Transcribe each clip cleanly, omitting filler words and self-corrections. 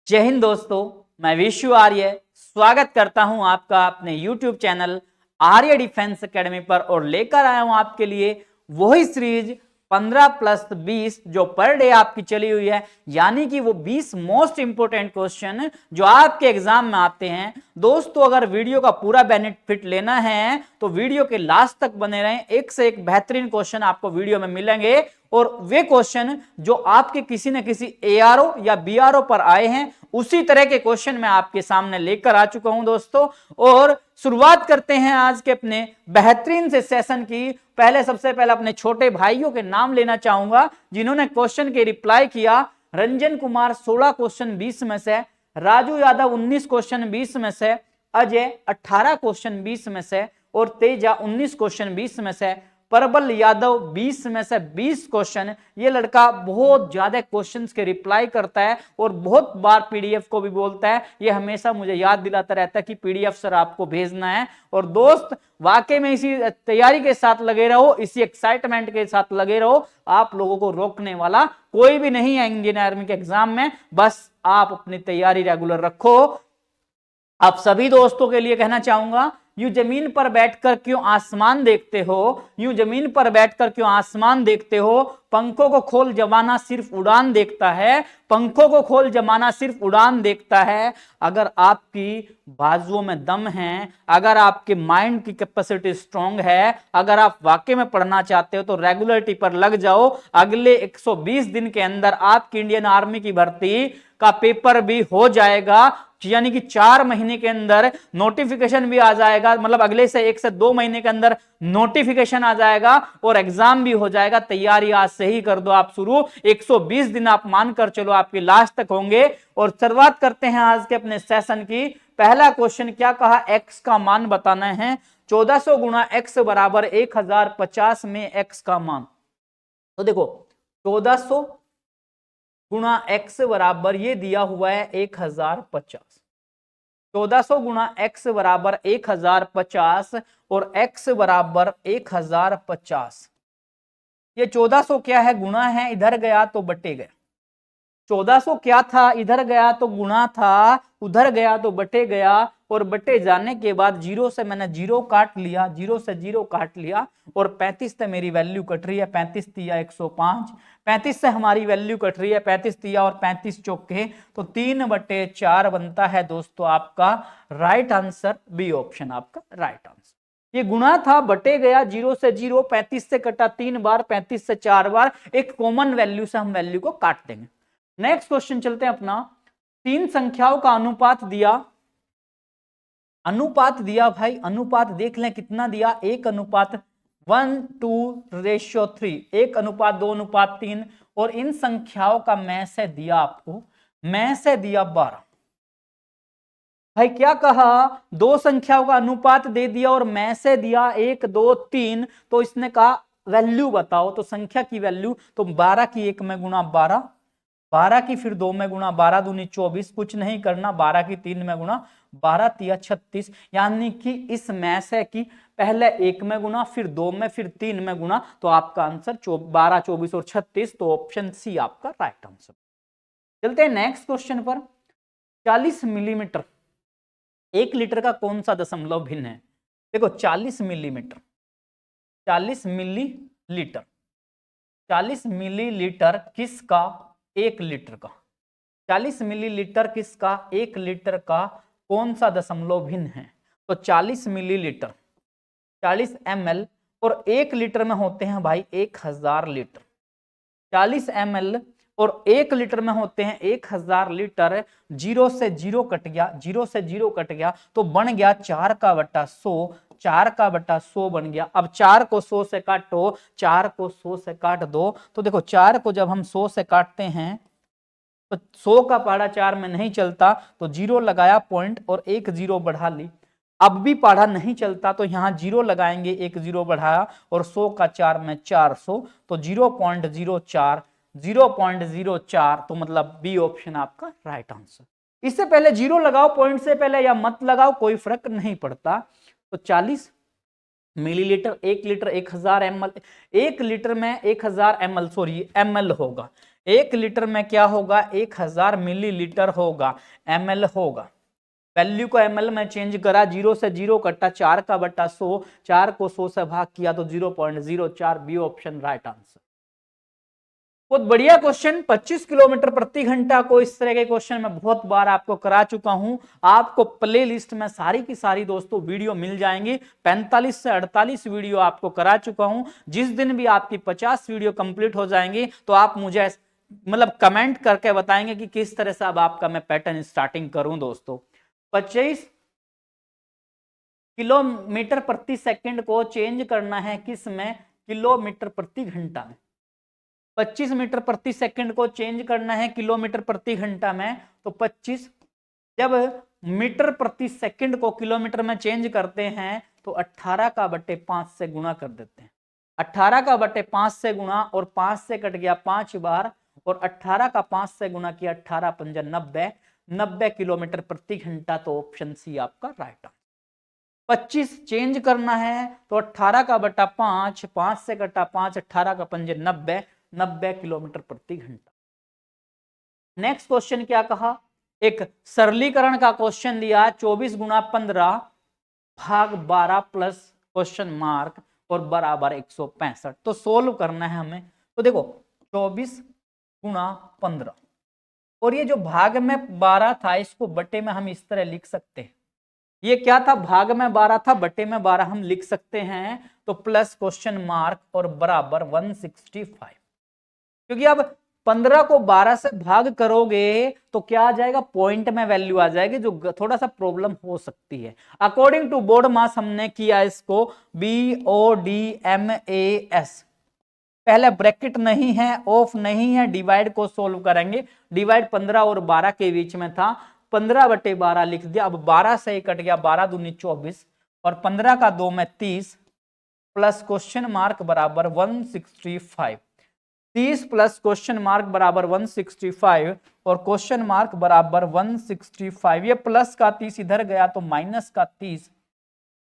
जय हिंद दोस्तों, मैं विशु आर्य स्वागत करता हूं आपका अपने YouTube चैनल आर्य डिफेंस एकेडमी पर और लेकर आया हूं आपके लिए वही सीरीज 15+20 जो पर डे आपकी चली हुई है, यानी कि वो 20 मोस्ट इंपोर्टेंट क्वेश्चन जो आपके एग्जाम में आते हैं। दोस्तों, अगर वीडियो का पूरा बेनिफिट लेना है तो वीडियो के लास्ट तक बने रहें। एक से एक बेहतरीन क्वेश्चन आपको वीडियो में मिलेंगे और वे क्वेश्चन जो आपके किसी न किसी एआरओ या बीआरओ पर आए हैं उसी तरह के क्वेश्चन मैं आपके सामने लेकर आ चुका हूं दोस्तों। और शुरुआत करते हैं आज के अपने बेहतरीन से सेशन की। सबसे पहले अपने छोटे भाइयों के नाम लेना चाहूंगा जिन्होंने क्वेश्चन के रिप्लाई किया। रंजन कुमार 16 क्वेश्चन 20 में से, राजू यादव 19 क्वेश्चन 20 में से, अजय 18 क्वेश्चन 20 में से और तेजा 19 क्वेश्चन 20 में से, परबल यादव 20 में से 20 क्वेश्चन। ये लड़का बहुत ज्यादा क्वेश्चंस के रिप्लाई करता है और बहुत बार पीडीएफ को भी बोलता है। ये हमेशा मुझे याद दिलाता रहता है कि पीडीएफ सर आपको भेजना है। और दोस्त, वाकई में इसी तैयारी के साथ लगे रहो, इसी एक्साइटमेंट के साथ लगे रहो। आप लोगों को रोकने वाला कोई भी नहीं है इंडियन आर्मी के एग्जाम में। बस आप अपनी तैयारी रेगुलर रखो। आप सभी दोस्तों के लिए कहना चाहूंगा, यूं जमीन पर बैठकर क्यों आसमान देखते हो, यूं जमीन पर बैठकर क्यों आसमान देखते हो, पंखों को खोल जमाना सिर्फ उड़ान देखता है, पंखों को खोल जमाना सिर्फ उड़ान देखता है। अगर आपकी बाजुओं में दम है, अगर आपके माइंड की कैपेसिटी स्ट्रांग है, अगर आप वाकई में पढ़ना चाहते हो तो रेगुलरिटी पर लग जाओ। अगले 120 दिन के अंदर आपकी इंडियन आर्मी की भर्ती का पेपर भी हो जाएगा, यानी कि 4 महीने के अंदर नोटिफिकेशन भी आ जाएगा। मतलब अगले से 1 से 2 महीने के अंदर नोटिफिकेशन आ जाएगा और एग्जाम भी हो जाएगा। तैयारी आज से ही कर दो आप शुरू। 120 दिन आप मानकर चलो आपके लास्ट तक होंगे। और शुरुआत करते हैं आज के अपने सेशन की। पहला क्वेश्चन क्या कहा, एक्स का मान बताना है। 1400 गुणा एक्स बराबर 1050 में एक्स का मान। तो देखो, 1400 गुणा एक्स बराबर ये दिया हुआ है 1050। 1400 गुणा एक्स बराबर 1050 और एक्स बराबर 1050। ये 1400 क्या है, गुणा है, इधर गया तो बटे गया। 1400 क्या था, इधर गया तो गुणा था, उधर गया तो बटे गया। और बटे जाने के बाद जीरो से मैंने जीरो काट लिया, जीरो से जीरो काट लिया और 35 से मेरी वैल्यू कट रही है। 35 तिया 105, 35 से हमारी वैल्यू कट रही है। 35 तिया और 35 चौके तो 3/4 बनता है दोस्तों आपका राइट आंसर। बी ऑप्शन आपका राइट आंसर। ये गुणा था, बटे गया, जीरो से जीरो, 35 से कटा 3 बार, 35 से 4 बार। एक कॉमन वैल्यू से हम वैल्यू को काट देंगे। नेक्स्ट क्वेश्चन चलते हैं अपना। 3 संख्याओं का अनुपात दिया। अनुपात दिया भाई, अनुपात देख लें कितना दिया। 1:1:3, 1:2:3। और इन संख्याओं का मैं से दिया आपको, मैं से दिया 12। भाई क्या कहा, 2 संख्याओं का अनुपात दे दिया और मैं से दिया 1, 2, 3। तो इसने कहा वैल्यू बताओ, तो संख्या की वैल्यू। तो 12 की 1 में गुणा 12, 12 की फिर 2 में गुणा, 12 दूनी 24, कुछ नहीं करना। 12 की 3 में गुणा, 12 तिया 36। यानी कि इस में से की पहले 1 में गुणा, फिर 2 में, फिर 3 में गुणा। तो आपका आंसर 12, 24 और 36। तो ऑप्शन सी आपका राइट आंसर। चलते हैं नेक्स्ट क्वेश्चन पर। 40 मिलीमीटर 1 लीटर का कौन सा दशमलव भिन्न है। देखो, 40 मिलीमीटर, 40 मिलीलीटर, 40 मिलीलीटर किसका 1 लीटर का, 40 मिलीलीटर किसका 1 लीटर का कौन सा दशमलव भिन्न है। तो 40 मिलीलीटर 40 ml और 1 लीटर में होते हैं भाई 1000 लीटर। 40 ml और 1 लीटर में होते हैं 1000 लीटर। जीरो से जीरो कट गया, जीरो से जीरो कट गया तो बन गया 4/100, 4/100 बन गया। अब 4 को 100 से काटो, 4 को 100 से काट दो। तो देखो, 4 को जब हम 100 से काटते हैं तो 100 का पहाड़ा 4 में नहीं चलता, तो जीरो लगाया पॉइंट और 1 जीरो बढ़ा ली। अब भी पहाड़ा नहीं चलता तो यहां जीरो लगाएंगे, 1 जीरो बढ़ाया और 100 का 4 में 400, तो 0.04, 0.04। तो मतलब बी ऑप्शन आपका राइट आंसर। इससे पहले जीरो लगाओ पॉइंट से पहले या मत लगाओ, कोई फर्क नहीं पड़ता। तो 40 मिलीलीटर 1 लीटर 1000 ml, 1 लीटर में 1000 ml, सॉरी ml होगा। 1 लीटर में क्या होगा, 1000 मिलीलीटर होगा, ml होगा। वैल्यू को ml में चेंज करा, 0 से 0 कटा, 4 का बटा 100, 4 को 100 से भाग किया तो 0.04, बी ऑप्शन राइट आंसर। बहुत बढ़िया क्वेश्चन। 25 किलोमीटर प्रति घंटा को इस तरह के क्वेश्चन मैं बहुत बार आपको करा चुका हूं। आपको प्ले लिस्ट में सारी की सारी दोस्तों वीडियो मिल जाएंगी। 45 से 48 वीडियो आपको करा चुका हूं। जिस दिन भी आपकी 50 वीडियो कंप्लीट हो जाएंगी तो आप मुझे मतलब कमेंट करके बताएंगे कि किस तरह से अब आपका मैं पैटर्न स्टार्टिंग करूं दोस्तों। 25 किलोमीटर प्रति सेकंड को चेंज करना है किस में, किलोमीटर प्रति घंटा में। 25 मीटर प्रति सेकंड को चेंज करना है किलोमीटर प्रति घंटा में, तो 25 जब मीटर प्रति सेकंड को किलोमीटर में चेंज करते हैं तो 18 का बटे 5 से गुणा कर देते हैं। 18 का बटे 5 से गुणा, और 5 से कट गया 5 बार, और 18 का 5 से गुणा किया, 18 पंजा 90, 90 किलोमीटर प्रति घंटा, तो ऑप्शन सी आपका राइट आंसर। 25 चेंज करना है तो 18 का बटा 5, 5 से कटा 5, 18 का पंजे 90, 90 किलोमीटर प्रति घंटा। नेक्स्ट क्वेश्चन क्या कहा, एक सरलीकरण का क्वेश्चन दिया, 24 गुणा 15 भाग 12 प्लस क्वेश्चन मार्क और बराबर 165। तो सोल्व करना है हमें। तो देखो 24 गुणा 15, और ये जो भाग में 12 था इसको बटे में हम इस तरह लिख सकते हैं। ये क्या था, भाग में 12 था, बटे में 12 हम लिख सकते हैं। तो प्लस क्वेश्चन मार्क और बराबर 165, क्योंकि अब 15 को 12 से भाग करोगे तो क्या आ जाएगा, पॉइंट में वैल्यू आ जाएगी, जो थोड़ा सा प्रॉब्लम हो सकती है। अकॉर्डिंग टू बोर्ड मास हमने किया इसको BODMAS। पहले ब्रैकेट नहीं है, ऑफ नहीं है, डिवाइड को सोल्व करेंगे। डिवाइड 15 और 12 के बीच में था, 15 बटे 12 लिख दिया। अब 12 से कट गया, 12 दूनी 24, और 15 का 2 में 30, प्लस क्वेश्चन मार्क बराबर 165। 30 प्लस क्वेश्चन मार्क बराबर 165, और क्वेश्चन मार्क बराबर 165। ये प्लस का 30 इधर गया तो माइनस का 30,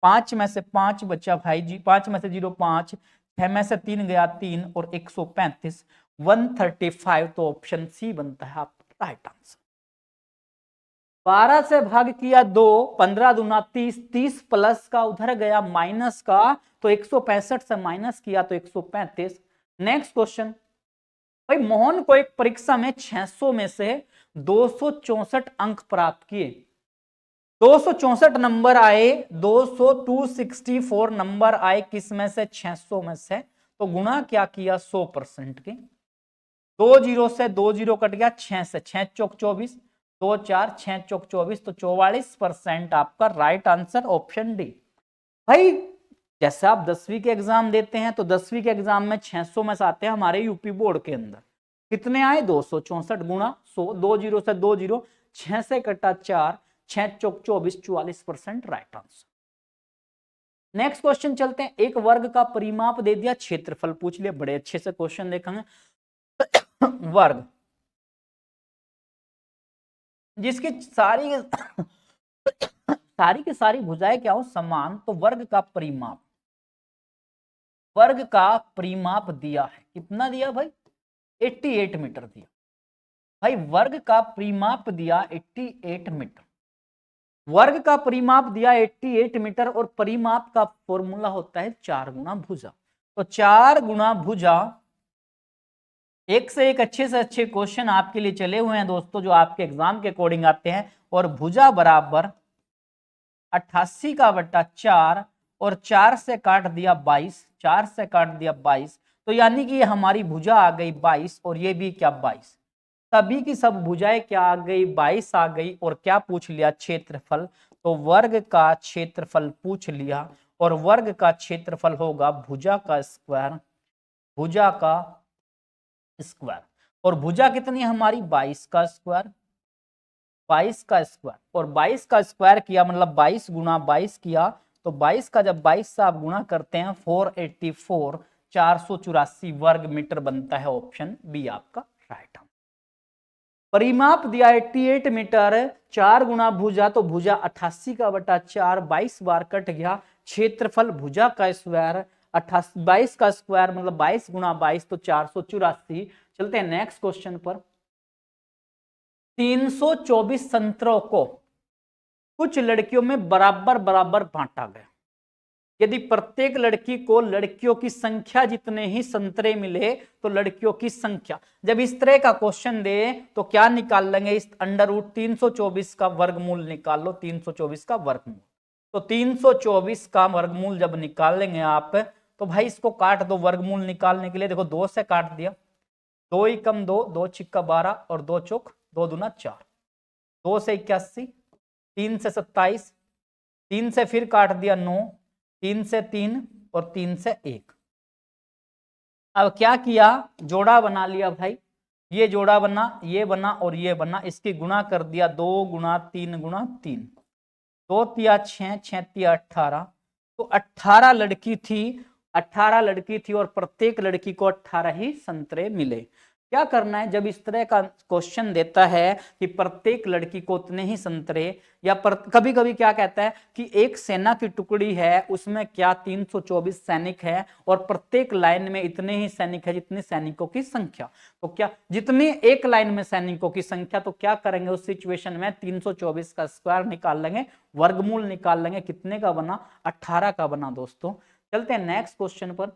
5 में से 5 बचा भाई जी, 5 में से 0 5, 6 में से 3 गया 3, और 135, 135। तो ऑप्शन सी बनता है आपका राइट आंसर। 12 से भाग किया 2, 15 दूना 30, 30 प्लस का उधर गया माइनस का, तो 165 से माइनस किया तो 135। नेक्स्ट क्वेश्चन, भाई मोहन को एक परीक्षा में 600 में से 264 अंक प्राप्त किए। 264 नंबर आए, 264 नंबर आए, किस में से, 600 में से। तो गुणा क्या किया, 100% के। 2 जीरो से 2 जीरो कट गया, 6 से 6 चौक 24, 2 4 6 चौक 24, तो 44% आपका राइट आंसर ऑप्शन डी। भाई जैसे आप 10वीं के एग्जाम देते हैं तो 10वीं के एग्जाम में 600 में से आते हैं हमारे यूपी बोर्ड के अंदर। कितने आए, 264 गुणा 100, 2 जीरो से 2 जीरो, 6 से कटा 4, 6 चौक 24, 44% राइट आंसर। नेक्स्ट क्वेश्चन चलते हैं। एक वर्ग का परिमाप दे दिया, क्षेत्रफल पूछ लिया। बड़े अच्छे से क्वेश्चन देखेंगे। वर्ग जिसकी सारी सारी की सारी भुजाएं क्या हो, समान, तो वर्ग का परिमाप, वर्ग का परिमाप दिया है। कितना दिया भाई, 88 मीटर दिया। भाई वर्ग का परिमाप दिया 88 मीटर, वर्ग का परिमाप दिया 88 मीटर, और परिमाप का फॉर्मूला होता है 4 गुना भुजा। तो 4 गुना भुजा, एक से एक अच्छे से अच्छे क्वेश्चन आपके लिए चले हुए हैं दोस्तों, जो आपके एग्जाम के अकॉर्डिंग आते हैं। और भुजा बराबर 88 का बट्टा 4, और 4 से काट दिया 22, 4 से काट दिया 22, तो यानी कि ये हमारी भुजा आ गई 22, और ये भी क्या 22। सभी की सब भुजाएं क्या आ गई, 22 आ गई। और क्या पूछ लिया, क्षेत्रफल। तो वर्ग का क्षेत्रफल पूछ लिया, और वर्ग का क्षेत्रफल होगा भुजा का स्क्वायर, भुजा का स्क्वायर। और भुजा कितनी हमारी, 22 का स्क्वायर, 22 का स्क्वायर। और 22 का स्क्वायर किया मतलब 22 गुना 22 किया, तो 22 का जब 22 से आप गुणा करते हैं 484, 484 वर्ग मीटर बनता है। ऑप्शन बी आपका राइट आंसर। परिमाप दिया 88 मीटर, 4 गुना भुजा, तो भुजा 88 का बटा 4, 22 बार कट गया। क्षेत्रफल भुजा का स्क्वायर 22 का स्क्वायर मतलब 22 गुना 22, तो 484, चलते हैं नेक्स्ट क्वेश्चन पर। 324 संतरों को कुछ लड़कियों में बराबर बराबर बांटा गया। यदि प्रत्येक लड़की को लड़कियों की संख्या जितने ही संतरे मिले तो लड़कियों की संख्या, जब इस तरह का क्वेश्चन दे तो क्या निकाल लेंगे, इस √ 324 का वर्गमूल निकाल लो। 324 का वर्गमूल, तो 324 का वर्गमूल जब निकालेंगे आप तो भाई इसको काट दो। वर्गमूल निकालने के लिए देखो 2 से काट दिया, 2 ही कम 2, 2 छिक्का 12 और 2 चौक 2 दूना 4, 2 से 81, 3 से 27, 3 से फिर काट दिया 9, 3 से 3 और 3 से 1। अब क्या किया, जोड़ा बना लिया भाई, ये जोड़ा बना, ये बना और ये बना, इसकी गुणा कर दिया 2 गुणा 3 गुणा 3, 2 तिया 6, 6 तिया 18, तो 18 लड़की थी, 18 लड़की थी और प्रत्येक लड़की को 18 ही संतरे मिले। क्या करना है, जब इस तरह का क्वेश्चन देता है कि प्रत्येक लड़की को उतने ही संतरे, या कभी कभी क्या कहता है कि एक सेना की टुकड़ी है, उसमें क्या 324 सैनिक है और प्रत्येक लाइन में इतने ही सैनिक है जितने सैनिकों की संख्या, तो क्या जितनी एक लाइन में सैनिकों की संख्या, तो क्या करेंगे उस सिचुएशन में 324 का स्क्वायर निकाल लेंगे, वर्गमूल निकाल लेंगे, कितने का बना, 18 का बना दोस्तों। चलते हैं नेक्स्ट क्वेश्चन पर।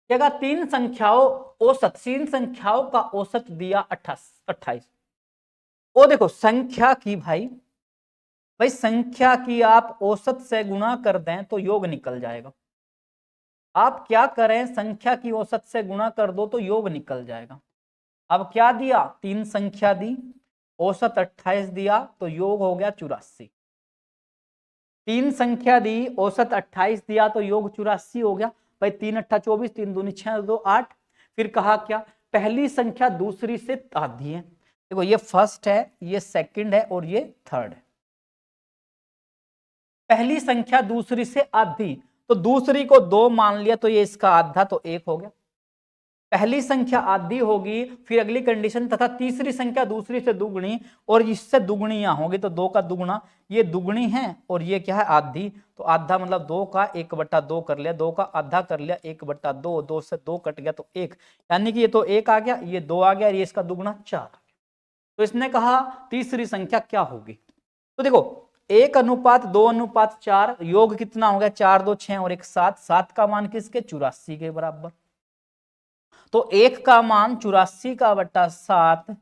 क्या तीन संख्याओं का औसत दिया 28। ओ देखो संख्या की भाई संख्या की आप औसत से गुणा कर दें तो योग निकल जाएगा। आप क्या करें, संख्या की औसत से गुणा कर दो तो योग निकल जाएगा। अब क्या दिया, 3 संख्या दी, औसत 28 दिया तो योग हो गया 84। 3 संख्या दी, औसत 28 दिया तो योग 84 हो गया भाई। 3 8 24, 3 दूनी 6, 2 8। फिर कहा क्या, पहली संख्या दूसरी से आधी है। देखो ये फर्स्ट है, ये सेकंड है और ये थर्ड है। पहली संख्या दूसरी से आधी, तो दूसरी को 2 मान लिया तो ये इसका आधा, तो 1 हो गया। पहली संख्या आधी होगी, फिर अगली कंडीशन, तथा तीसरी संख्या दूसरी से दुगुनी और इससे दुगुनी यहां होगी, तो 2 का दुगुना, ये दुगुनी है और ये क्या है, आधी, तो आधा मतलब 2 का 1/2 कर लिया, 2 का आधा कर लिया 1/2, 2 से 2 कट गया तो 1, यानी कि ये तो 1 आ गया, ये 2 आ गया, ये इसका दुगुना 4। तो इसने कहा तीसरी संख्या क्या होगी, तो देखो 1:2:4, योग कितना हो गया, 4 2 6 और 1 7, 7 का मान किसके, 84 के बराबर। तो 1 का मान 84 का बटा 7,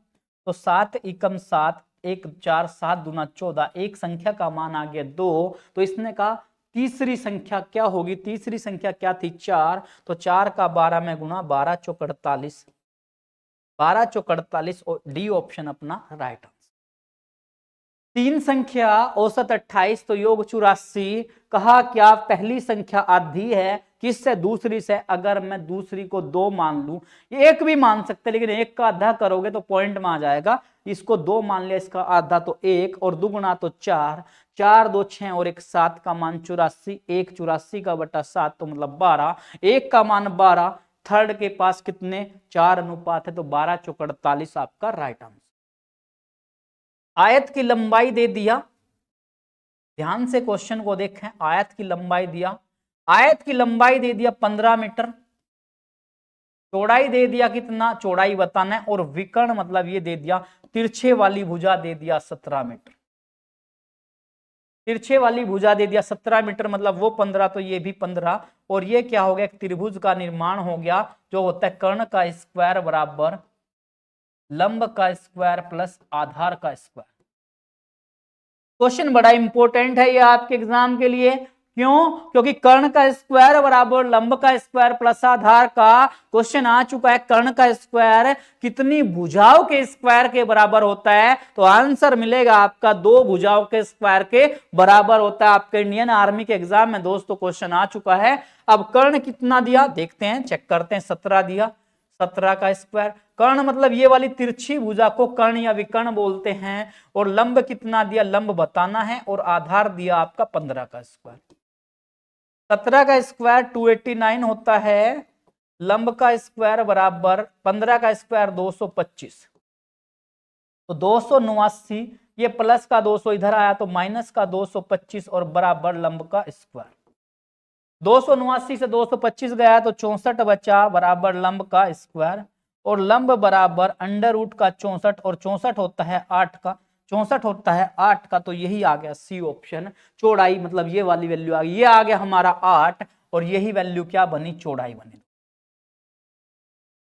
तो 7 एकम 7, 1 4 7 दूना 14, एक संख्या का मान आ गया 2। तो इसने कहा तीसरी संख्या क्या होगी, तीसरी संख्या क्या थी, 4, तो 4 का 12 में गुणा, 12 चौक 48, 12 चौक 48 और डी ऑप्शन अपना राइट आंसर। 3 संख्या औसत 28 तो योग 84। कहा क्या पहली संख्या आधी है, किससे, दूसरी से। अगर मैं दूसरी को 2 मान लूं, ये 1 भी मान सकते लेकिन 1 का आधा करोगे तो पॉइंट में आ जाएगा, इसको 2 मान लिया, इसका आधा तो 1 और दुगुना तो 4, 4 2 6 और 1 7 का मान 84, 1 84 का बटा 7 तो मतलब 12, 1 का मान 12, थर्ड के पास कितने 4 अनुपात है, तो 12 चौक 48 आपका राइट आंसर। आयत की लंबाई दे दिया, ध्यान से क्वेश्चन को देखें, आयत की लंबाई दिया, आयत की लंबाई दे दिया 15 मीटर, चौड़ाई दे दिया कितना, चौड़ाई बताना है, और विकर्ण मतलब ये दे दिया, तिरछे वाली भुजा दे दिया 17 मीटर, तिरछे वाली भुजा दे दिया 17 मीटर, मतलब वो 15 तो ये भी 15, और ये क्या हो गया, एक त्रिभुज का निर्माण हो गया, जो होता है कर्ण का स्क्वायर बराबर लंब का स्क्वायर प्लस आधार का स्क्वायर। क्वेश्चन बड़ा इंपॉर्टेंट है ये आपके एग्जाम के लिए, क्यों, क्योंकि कर्ण का स्क्वायर बराबर लंब का स्क्वायर प्लस आधार का क्वेश्चन आ चुका है। कर्ण का स्क्वायर कितनी भुजाओं के स्क्वायर के बराबर होता है, तो आंसर मिलेगा आपका 2 भुजाओं के स्क्वायर के बराबर होता है। आपके इंडियन आर्मी के एग्जाम में दोस्तों क्वेश्चन आ चुका है। अब कर्ण कितना दिया देखते हैं, चेक करते हैं, 17 दिया, 17 का स्क्वायर। कर्ण मतलब ये वाली तिरछी भुजा को कर्ण या विकर्ण बोलते हैं, और लंब कितना दिया, लंब बताना है, और आधार दिया आपका 15 का स्क्वायर। 17 का स्क्वायर 289 होता है, लंब का स्क्वायर बराबर 15 का स्क्वायर 225, तो 289, ये प्लस का 200 इधर आया तो माइनस का 225 और बराबर लंब का स्क्वायर। 279 से 225 गया तो 64 बचा, बराबर लंब का स्क्वायर, और लंब बराबर अंडर रूट का 64 और 64 होता है 8 का, 64 होता है 8 का, तो यही आ गया सी ऑप्शन। चौड़ाई मतलब ये वाली वैल्यू आ गई, ये आ गया हमारा 8 और यही वैल्यू क्या बनी, चौड़ाई बनी।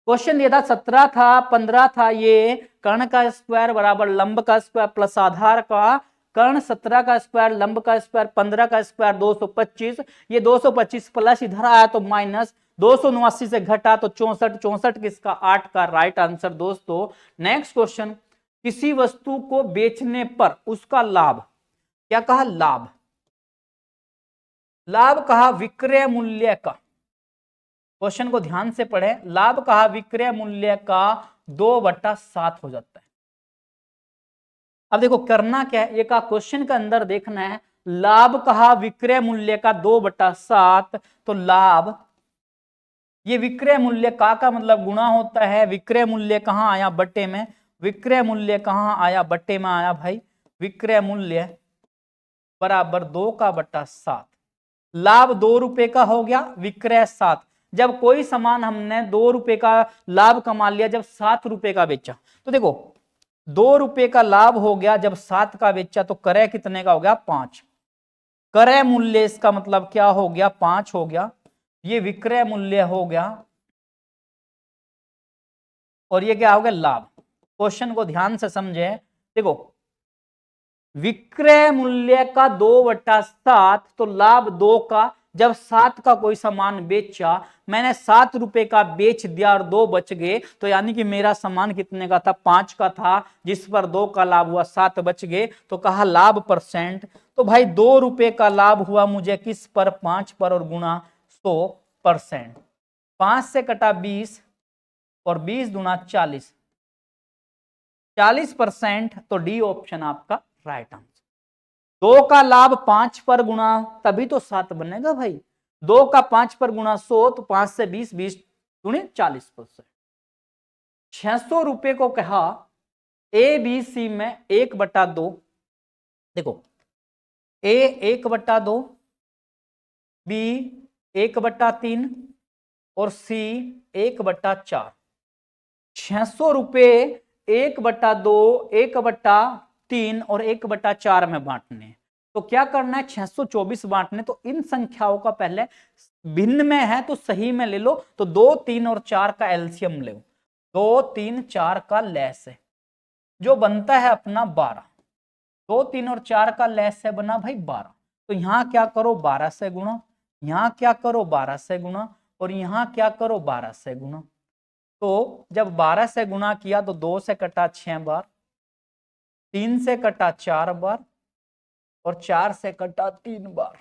क्वेश्चन दिया था 17 था 15 था, ये कर्ण का स्क्वायर बराबर लंब का स्क्वायर प्लस आधार का, कर्ण 17 का स्क्वायर लंब का स्क्वायर 15 का स्क्वायर 225, ये 225 प्लस इधर आया तो माइनस 279 से घटा तो 64, 64 किसका 8 का राइट आंसर दोस्तों। नेक्स्ट क्वेश्चन, किसी वस्तु को बेचने पर उसका लाभ, क्या कहा लाभ, लाभ कहा विक्रय मूल्य का, क्वेश्चन को ध्यान से पढ़े, लाभ कहा विक्रय मूल्य का 2/7 हो जाता है। अब देखो करना क्या है, ये का क्वेश्चन के अंदर देखना है, लाभ कहा विक्रय मूल्य का 2/7, तो लाभ ये विक्रय मूल्य का मतलब गुणा होता है, विक्रय मूल्य कहां आया बट्टे में, विक्रय मूल्य कहां आया बट्टे में आया भाई, विक्रय मूल्य बराबर 2/7, लाभ 2 रुपए का हो गया, विक्रय 7। जब कोई सामान हमने 2 रुपए का लाभ कमा लिया जब 7 रुपए का बेचा, तो देखो 2 रुपए का लाभ हो गया जब 7 का बेचा, तो क्रय कितने का हो गया 5, क्रय मूल्य इसका मतलब क्या हो गया 5 हो गया, ये विक्रय मूल्य हो गया और ये क्या हो गया लाभ। क्वेश्चन को ध्यान से समझे, देखो विक्रय मूल्य का 2/7 तो लाभ 2 का, जब 7 का कोई सामान बेचा, मैंने 7 रुपए का बेच दिया और 2 बच गए, तो यानी कि मेरा सामान कितने का था 5 का था, जिस पर 2 का लाभ हुआ 7 बच गए, तो कहा लाभ परसेंट। तो भाई 2 रुपए का लाभ हुआ मुझे किस पर 5 पर और गुणा 100%, 5 से कटा 20 और 20 दूना 40, 40%, तो डी ऑप्शन आपका राइट आंसर। 2 का लाभ 5 पर गुणा तभी तो 7 बनेगा भाई, 2 का 5 पर गुणा 100, तो 5 से 20, 20 दूनी 40%। 600 रुपए को कहा ए बी सी में 1/2, देखो ए 1/2, बी 1/3 और सी 1/4, 600 रुपए 1/2, 1/3 और 1/4 में बांटने, तो क्या करना है 624 बांटने, तो इन संख्याओं का पहले भिन्न में है तो सही में ले लो, तो 2, 3 और 4 का एलसीएम ले, 2, 3, 4 का लैस है जो बनता है अपना 12, 2, 3 और 4 का लैस है बना भाई 12, तो यहां क्या करो 12 से गुणा, यहां क्या करो 12 से गुणा और यहां क्या करो 12 से गुणा, तो जब 12 से गुणा किया तो 2 से कटा 6 बार, 3 से कटा 4 बार और 4 से कटा 3 बार,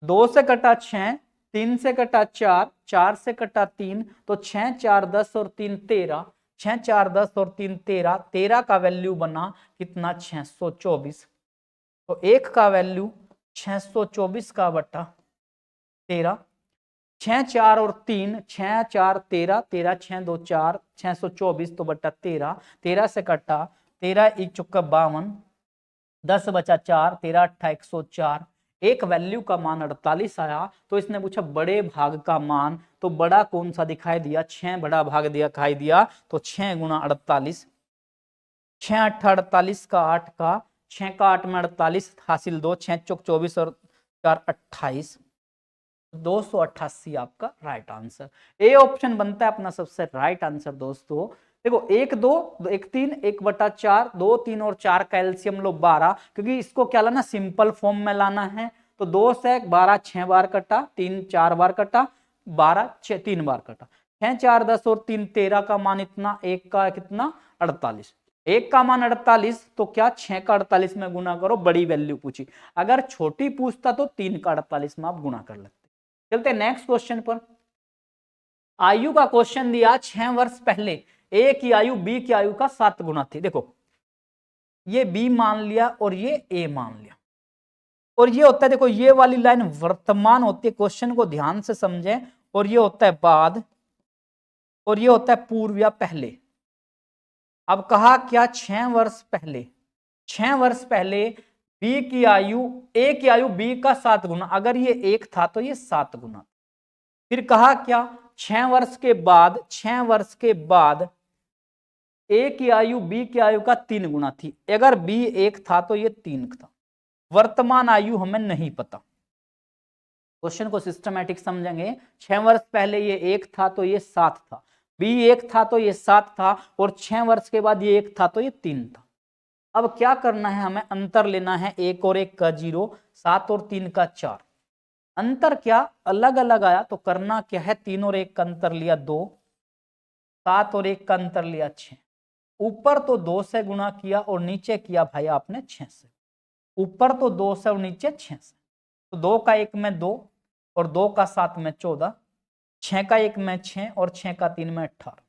2 से कटा 6, 3 से कटा 4, 4 से कटा 3, तो 6, 4, 10 और 3 13, 6, 4, 10 और 3 13, 13 का वैल्यू बना कितना 624, तो 1 का वैल्यू 624 का बटा 13, 6, 4 और 3, 6, 4, 13, 13, 6, 2, 4, 624 तो बटा 13, 13 से कटा 13, 1 चौका 52, 10 बचा 4, 13 8 104, एक वैल्यू का मान 48 आया, तो इसने पूछा बड़े भाग का मान, तो बड़ा कौन सा दिखाई दिया 6 बड़ा भाग दिखाई दिया, तो 6 गुणा 48, 6 8 48 का 8 का 6 का 8 में 48 हासिल 2, 6 चौक 24 और 4 28, 288 आपका राइट आंसर। ए ऑप्शन बनता है अपना सबसे राइट आंसर दोस्तों। देखो 1 2 1 3 1/4, 2 3 और 4 का एलसीएम लो 12, क्योंकि इसको क्या लाना सिंपल फॉर्म में लाना है, तो 2 से 12 6 बार कटा, 3 4 बार कटा, 12 6 3 बार कटा, 6 4 10 और 3 13 का मान इतना, 1 का कितना 48, 1 का मान 48, तो क्या 6 का 48 में गुना करो, बड़ी वैल्यू पूछी, अगर छोटी पूछता तो 3 का 48 में आप गुना कर लेते। चलते नेक्स्ट क्वेश्चन पर, आयु का क्वेश्चन दिया 6 वर्ष पहले ए की आयु बी की आयु का 7 गुना थी, देखो ये बी मान लिया और ये ए मान लिया, और ये होता है देखो ये वाली लाइन वर्तमान होती है, क्वेश्चन को ध्यान से समझें, और ये होता है बाद और ये होता है पूर्व या पहले। अब कहा क्या 6 वर्ष पहले, 6 वर्ष पहले बी की आयु ए की आयु बी का 7 गुना, अगर ये 1 था तो ये 7 गुना, फिर कहा क्या 6 वर्ष के बाद, 6 वर्ष के बाद ए की आयु बी की आयु का 3 गुना थी। अगर बी 1 था तो ये 3 था। वर्तमान आयु हमें नहीं पता। क्वेश्चन को सिस्टमैटिक समझेंगे। 6 वर्ष पहले ये 1 था तो ये 7 था, बी 1 था तो ये 7 था, और 6 वर्ष के बाद ये 1 था तो ये 3 था। अब क्या करना है, हमें अंतर लेना है। 1 और 1 का 0, 7 और 3 का 4। अंतर क्या अलग अलग आया तो करना क्या है, 3 और 1 का अंतर लिया 2, 7 और 1 का अंतर लिया 6। ऊपर तो 2 से गुणा किया और नीचे किया भाई आपने 6 से। ऊपर तो 2 से और नीचे 6 से। तो 2 का 1 में 2 और 2 का 7 में 14, 6 का 1 में 6 और 6 का 3 में 18।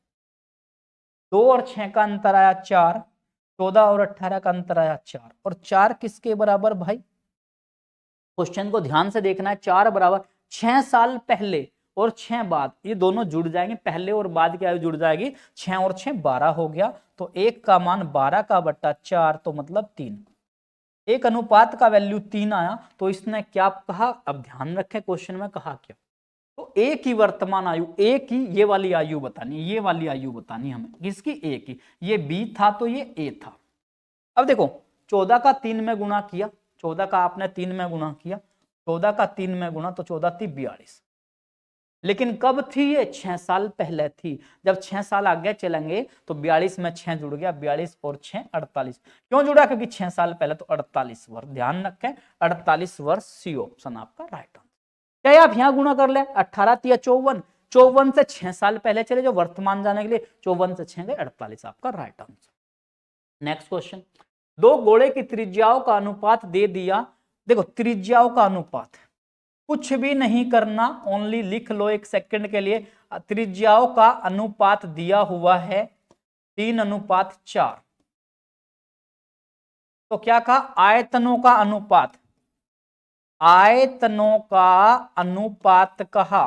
2 और 6 का अंतर आया 4, 14 और 18 का अंतर आया 4, और 4 किसके बराबर भाई? क्वेश्चन को ध्यान से देखना है। 4 बराबर 6 साल पहले और 6 बाद, ये दोनों जुड़ जाएंगे, पहले और बाद की आयु जुड़ जाएगी। 6 और 6 12 हो गया, तो 1 का मान 12 का बट्टा 4, तो मतलब 3। एक अनुपात का वैल्यू 3 आया, तो इसने क्या कहा, अब ध्यान रखें क्वेश्चन में कहा क्या। तो ए की वर्तमान आयु, ए की ये वाली आयु बतानी, ये वाली आयु बतानी हमें, किसकी? ए की। ये बी था तो ये ए था। अब देखो 14 का 3 में गुणा किया, 14 का आपने 3 में गुणा किया, 14 का 3 में गुणा तो 14 थी 42। लेकिन कब थी ये? 6 साल पहले थी। जब 6 साल आगे चलेंगे तो 42 में 6 जुड़ गया, 42 और 6 48। क्यों जुड़ा? क्योंकि 6 साल पहले, तो 48 वर्ष। ध्यान रखें 48 वर्ष, सी ऑप्शन आपका राइट आंसर। क्या आप यहां गुणा कर ले, 18 या 54, 54 से 6 साल पहले चले जो वर्तमान जाने के लिए, 54 से 6 गए 48, आपका राइट आंसर। नेक्स्ट क्वेश्चन, दो गोले की त्रिज्याओं का अनुपात दे दिया। देखो त्रिज्याओं का अनुपात, कुछ भी नहीं करना, ओनली लिख लो 1 सेकंड के लिए। त्रिज्याओं का अनुपात दिया हुआ है 3:4। तो क्या कहा? आयतनों का अनुपात, आयतनों का अनुपात कहा।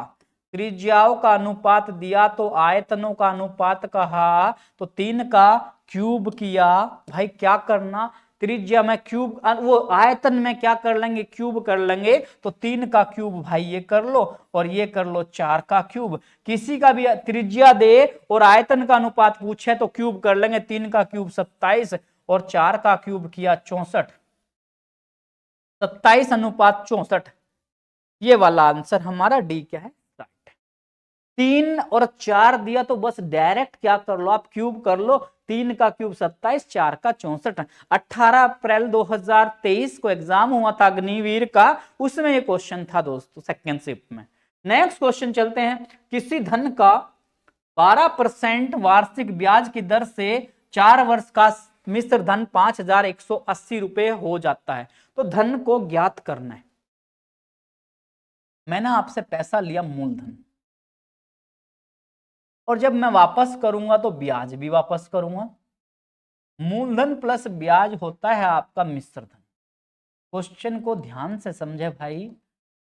त्रिज्याओं का अनुपात दिया तो आयतनों का अनुपात कहा, तो 3 का क्यूब किया। भाई क्या करना, त्रिज्या में क्यूब, वो आयतन में क्या कर लेंगे, क्यूब कर लेंगे। तो 3 का क्यूब भाई ये कर लो, और ये कर लो 4 का क्यूब। किसी का भी त्रिज्या दे और आयतन का अनुपात पूछे तो क्यूब कर लेंगे। 3 का क्यूब 27 और 4 का क्यूब किया 64, 27:64। ये वाला आंसर हमारा डी क्या है? राइट। 3 और 4 दिया तो बस डायरेक्ट क्या कर लो, आप क्यूब कर लो। 3 का क्यूब 27, 4 का 64। 18 अप्रैल 2023 को एग्जाम हुआ था अग्निवीर का, उसमें ये क्वेश्चन था दोस्तों, सेकेंड शिफ्ट में। नेक्स्ट क्वेश्चन चलते हैं। किसी धन का 12% वार्षिक ब्याज की दर से 4 वर्ष का मिश्र धन 5180 रुपए हो जाता है। तो धन को ज्ञात करना है। मैंने आपसे पैसा लिया मूलधन, और जब मैं वापस करूंगा तो ब्याज भी वापस करूंगा। मूलधन प्लस ब्याज होता है आपका मिश्र धन। क्वेश्चन को ध्यान से समझे भाई।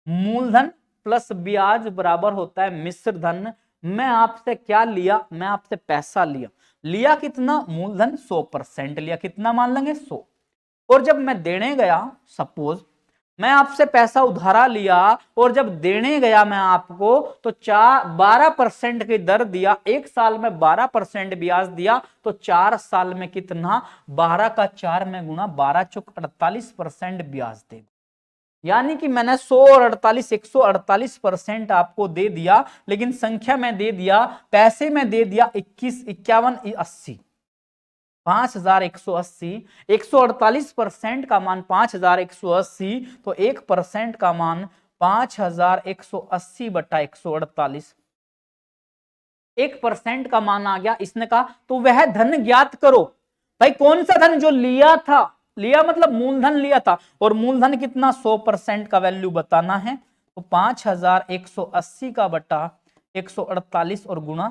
मूलधन प्लस ब्याज बराबर होता है मिश्र धन। मैं आपसे क्या लिया? मैं आपसे पैसा लिया। लिया कितना? मूलधन 100% लिया। कितना मान लेंगे? 100। और जब मैं देने गया, सपोज मैं आपसे पैसा उधारा लिया, और जब देने गया मैं आपको, तो 12% की दर दिया। 1 साल में 12% ब्याज दिया, तो 4 साल में कितना? 12 का 4 में गुना, 12 चौक 48% ब्याज देगा। यानी कि मैंने 100 और 48, 148% आपको दे दिया, लेकिन संख्या में दे दिया, पैसे में दे दिया 21, 51, 80, 5180। 148% का मान 5180, तो 1% का मान 5180 बटा 148। 1% का मान आ गया। इसने कहा तो वह धन ज्ञात करो। भाई कौन सा धन? जो लिया था, लिया मतलब मूलधन लिया था, और मूलधन कितना? 100% का वैल्यू बताना है। तो 5180 का बटा 148 और गुणा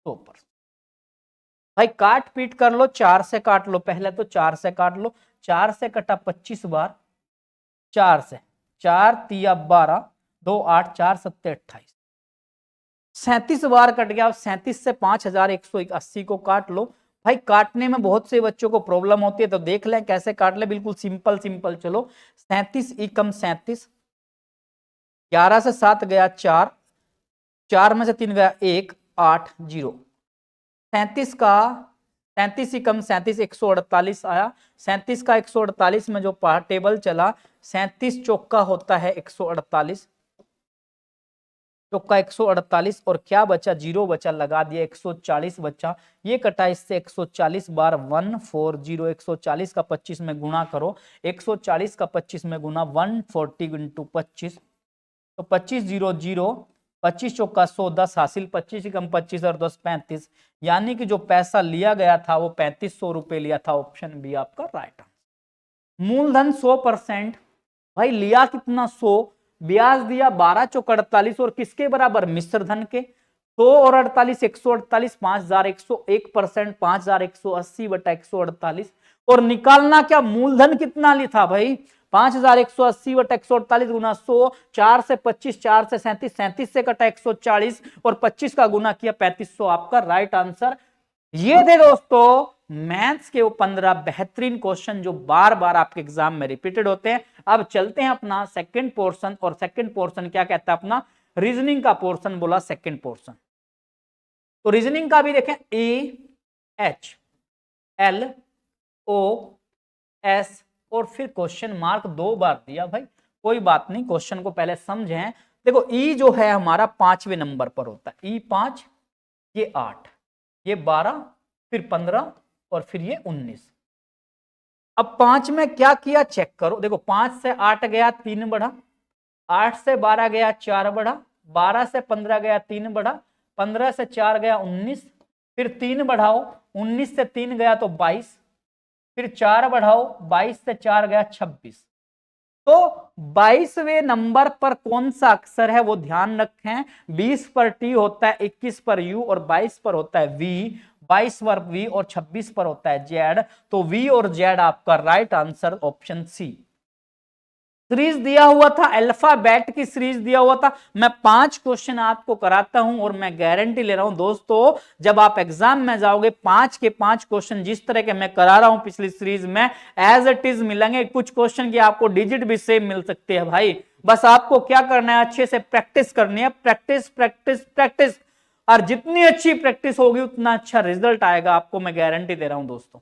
100%। भाई काट पीट कर लो, 4 से काट लो, पहले तो 4 से काट लो। 4 से कटा 25 बार, 4 से 4 तिया 12, 2 8, 4 7 28, 37 बार कट गया। अब 37 से 5180 को काट लो। भाई काटने में बहुत से बच्चों को प्रॉब्लम होती है, तो देख लें कैसे काट ले। बिल्कुल सिंपल सिंपल चलो। 37 एकम 37, 11 से 7 गया 4, 4 में से 3 गया 1, 8, 0। 37 का 37 ही कम 37 148 आया। 37 का 148 में जो टेबल चला, 37 चौका होता है 148, चौका 148 और क्या बचा, 0 बचा, लगा दिया 140 बचा। ये कटा इससे 140 बार 140, 140 का 25 में गुणा करो, 140 का 25 में गुणा 140 इंटू 25, तो 25 0 0, 25 चौका 100, 10 हासिल, 25 ही कम 25 और 10 35, यानी कि जो पैसा लिया गया था वो 3500 रुपए लिया था। ऑप्शन बी आपका राइट आंसर। मूलधन 100%, भाई लिया कितना 100, ब्याज दिया 12 चौक 48 और किसके बराबर, मिश्र धन के। 100 और 48 148, 5101%, 5180 बटा 148 और निकालना क्या, मूलधन कितना लिया था भाई, 5180 बटा 148 गुना 100, 4 से 25, 4 से 37, 37 से कटा 140 और 25 का गुना किया 3500, आपका राइट आंसर। ये थे दोस्तों मैथ्स के वो 15 बेहतरीन क्वेश्चन जो बार बार आपके एग्जाम में रिपीटेड होते हैं। अब चलते हैं अपना सेकंड पोर्शन, और सेकंड पोर्शन क्या कहता है, अपना रीजनिंग का पोर्शन बोला सेकंड पोर्शन। तो रीजनिंग का भी देखें, AHLOS और फिर क्वेश्चन मार्क 2 बार दिया भाई, कोई बात नहीं, क्वेश्चन को पहले समझें। देखो ई जो है हमारा 5वें नंबर पर होता है, E5, ये 8, ये 12, फिर 15 और फिर ये 19। अब 5 में क्या किया चेक करो, देखो 5 से 8 गया 3 बढ़ा, 8 से 12 गया 4 बढ़ा, 12 से 15 गया 3 बढ़ा, 15 से 4 गया 19, फिर 3 बढ़ाओ, 19 से 3 गया तो 22, फिर 4 बढ़ाओ, 22 से 4 गया 26। तो 22वें नंबर पर कौन सा अक्षर है वो ध्यान रखें, 20 पर टी होता है, 21 पर यू और 22 पर होता है वी, 22 पर वी और 26 पर होता है जेड, तो वी और जेड आपका right answer option C. Series दिया हुआ था, अल्फाबेट की सीरीज दिया हुआ था, मैं 5 क्वेश्चन आपको कराता हूं और मैं गारंटी ले रहा हूं दोस्तों, जब आप एग्जाम में जाओगे 5 के 5 क्वेश्चन जिस तरह के मैं करा रहा हूं पिछली सीरीज में एज इट इज मिलेंगे। कुछ क्वेश्चन की आपको डिजिट भी सेम मिल सकते हैं भाई, बस आपको क्या करना है, अच्छे से प्रैक्टिस करनी है, प्रैक्टिस प्रैक्टिस प्रैक्टिस, और जितनी अच्छी प्रैक्टिस होगी उतना अच्छा रिजल्ट आएगा, आपको मैं गारंटी दे रहा हूं दोस्तों।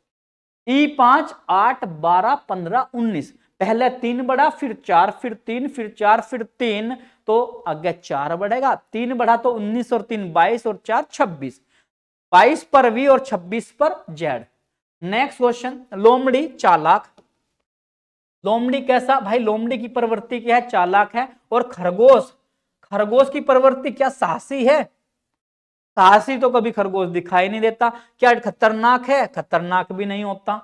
E5 8 12 15 19, पहले 3 बढ़ा, फिर 4, फिर 3, फिर 4, फिर 3, तो आगे 4 बढ़ेगा, 3 बढ़ा तो 19 और 3 22 और 4 26, 22 पर वी और 26 पर जेड। नेक्स्ट क्वेश्चन, लोमड़ी चालाक, लोमड़ी कैसा भाई, लोमड़ी की प्रवृत्ति क्या है, चालाक है। और खरगोश, खरगोश की प्रवृत्ति क्या साहसी है, साहसी तो कभी खरगोश दिखाई नहीं देता। क्या खतरनाक है, खतरनाक भी नहीं होता।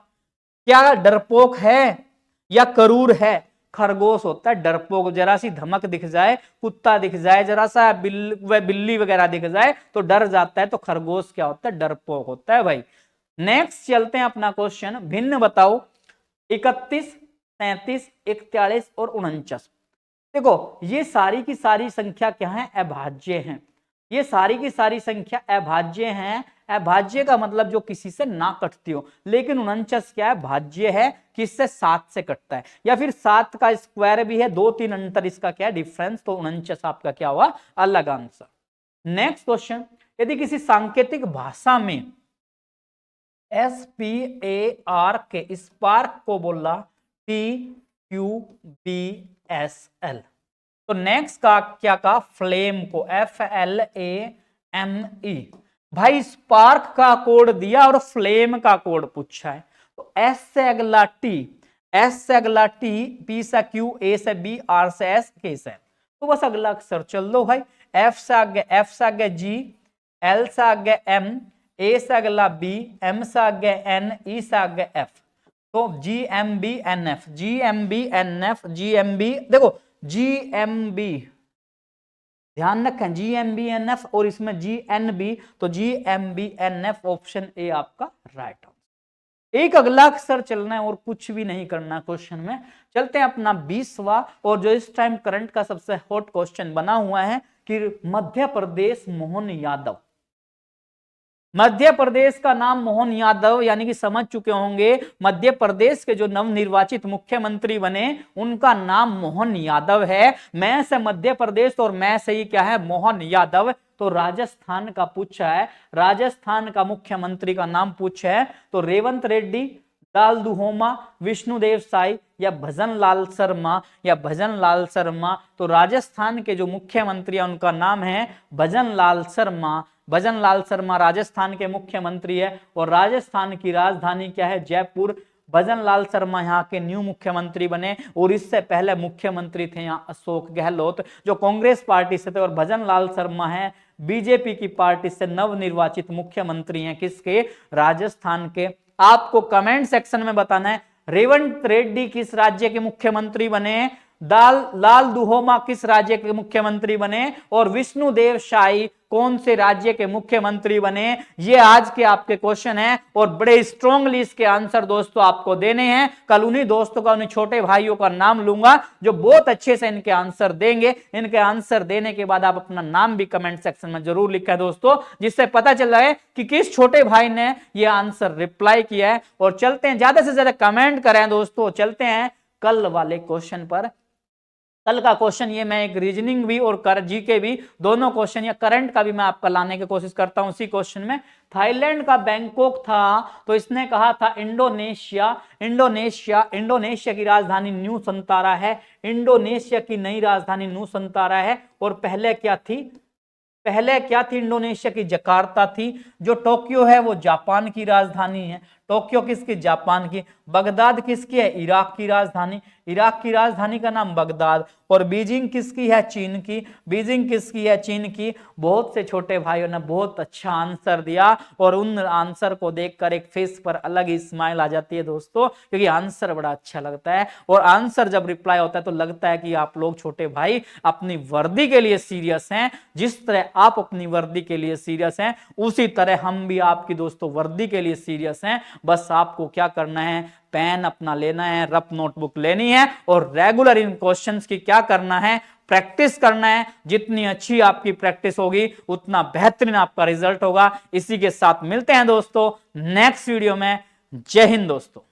क्या डरपोक है या करूर है, खरगोश होता है डरपोक, जरा सी धमक दिख जाए, कुत्ता दिख जाए, जरा सा बिल्ली वगैरह दिख जाए तो डर जाता है, तो खरगोश क्या होता है, डरपोक होता है भाई। नेक्स्ट चलते हैं अपना क्वेश्चन, भिन्न बताओ 31 33 41 और 49। देखो ये सारी की सारी संख्या क्या है, अभाज्य हैं, ये सारी की सारी संख्या अभाज्य हैं। अभाज्य का मतलब जो किसी से ना कटती हो, लेकिन 49 क्या है, भाज्य है, किससे, 7 से कटता है, या फिर 7 का स्क्वायर भी है, 2-3 अंतर इसका क्या है डिफरेंस, तो 49 आपका क्या हुआ, अलग आंसर। नेक्स्ट क्वेश्चन, यदि किसी सांकेतिक भाषा में SPARK स्पार्क को बोला TQBSL, तो नेक्स्ट का क्या का, फ्लेम को FLAME। भाई स्पार्क का कोड दिया और फ्लेम का कोड पूछा है, तो S से अगला T, S से अगला T, P से Q, A से B, R से S, K से, तो बस अगला अक्षर चल दो भाई, F से आगे G, L से आगे M, A से अगला B, M से आगे N, E से आगे F, तो GMBNF, GMBNF, GMB, देखो GMB, ध्यान रखें GMBNF और इसमें GNB, तो GMBNF ऑप्शन ए आपका राइट आंसर। एक अगला अक्षर चलना है और कुछ भी नहीं करना क्वेश्चन में। चलते हैं अपना 20वां, और जो इस टाइम करंट का सबसे हॉट क्वेश्चन बना हुआ है कि मध्य प्रदेश मोहन यादव, मध्य प्रदेश का नाम मोहन यादव, यानी कि समझ चुके होंगे मध्य प्रदेश के जो नवनिर्वाचित मुख्यमंत्री बने उनका नाम मोहन यादव है। मैं से मध्य प्रदेश और मैं से ही क्या है, मोहन यादव। तो राजस्थान का पूछा है, राजस्थान का मुख्यमंत्री का नाम पूछा है तो रेवंत रेड्डी, दाल दुहोमा, विष्णुदेव साई या भजन लाल शर्मा, या भजन लाल शर्मा। तो राजस्थान के जो मुख्यमंत्री हैं उनका नाम है भजन लाल शर्मा। भजन लाल शर्मा राजस्थान के मुख्यमंत्री है और राजस्थान की राजधानी क्या है, जयपुर। भजन लाल शर्मा यहाँ के न्यू मुख्यमंत्री बने और इससे पहले मुख्यमंत्री थे यहाँ अशोक गहलोत जो कांग्रेस पार्टी से थे, और भजन लाल शर्मा है बीजेपी की पार्टी से नवनिर्वाचित मुख्यमंत्री हैं किसके, राजस्थान के। आपको कमेंट सेक्शन में बताना है रेवंत रेड्डी किस राज्य के मुख्यमंत्री बने, लाल दुहोमा किस राज्य के मुख्यमंत्री बने, और विष्णुदेव साई कौन से राज्य के मुख्यमंत्री बने। ये आज के आपके क्वेश्चन हैं और बड़े स्ट्रांगली इसके आंसर दोस्तों आपको देने हैं। कल उन्हीं दोस्तों का, उन्हीं छोटे भाइयों का नाम लूंगा जो बहुत अच्छे से इनके आंसर देंगे। इनके आंसर देने के बाद आप अपना नाम भी कमेंट सेक्शन में जरूर लिखा है दोस्तों, जिससे पता चल रहा है कि किस छोटे भाई ने ये आंसर रिप्लाई किया है। और चलते हैं, ज्यादा से ज्यादा कमेंट करें दोस्तों। चलते हैं कल वाले क्वेश्चन पर। कल का क्वेश्चन ये मैं एक रीजनिंग भी और जीके भी दोनों क्वेश्चन या करंट का भी मैं आपका लाने की कोशिश करता हूं। उसी क्वेश्चन में थाईलैंड का बैंकॉक था तो इसने कहा था इंडोनेशिया। इंडोनेशिया की राजधानी न्यू संतारा है। इंडोनेशिया की नई राजधानी न्यू संतारा है। और पहले क्या थी इंडोनेशिया की जकार्ता थी। जो टोक्यो है वो जापान की राजधानी है। टोक्यो किसकी, जापान की। बगदाद किसकी है, इराक की राजधानी। इराक की राजधानी का नाम बगदाद। और बीजिंग किसकी है, चीन की। बीजिंग किसकी है, चीन की। बहुत से छोटे भाइयों ने बहुत अच्छा आंसर दिया और उन आंसर को देखकर एक फेस पर अलग ही स्माइल आ जाती है दोस्तों, क्योंकि आंसर बड़ा अच्छा लगता है। और आंसर जब रिप्लाई होता है तो लगता है कि आप लोग छोटे भाई अपनी वर्दी के लिए सीरियस हैं। जिस तरह आप अपनी वर्दी के लिए सीरियस हैं उसी तरह हम भी आपकी दोस्तों वर्दी के लिए सीरियस हैं। बस आपको क्या करना है, पेन अपना लेना है, रफ नोटबुक लेनी है और रेगुलर इन क्वेश्चंस की क्या करना है, प्रैक्टिस करना है। जितनी अच्छी आपकी प्रैक्टिस होगी उतना बेहतरीन आपका रिजल्ट होगा। इसी के साथ मिलते हैं दोस्तों नेक्स्ट वीडियो में। जय हिंद दोस्तों।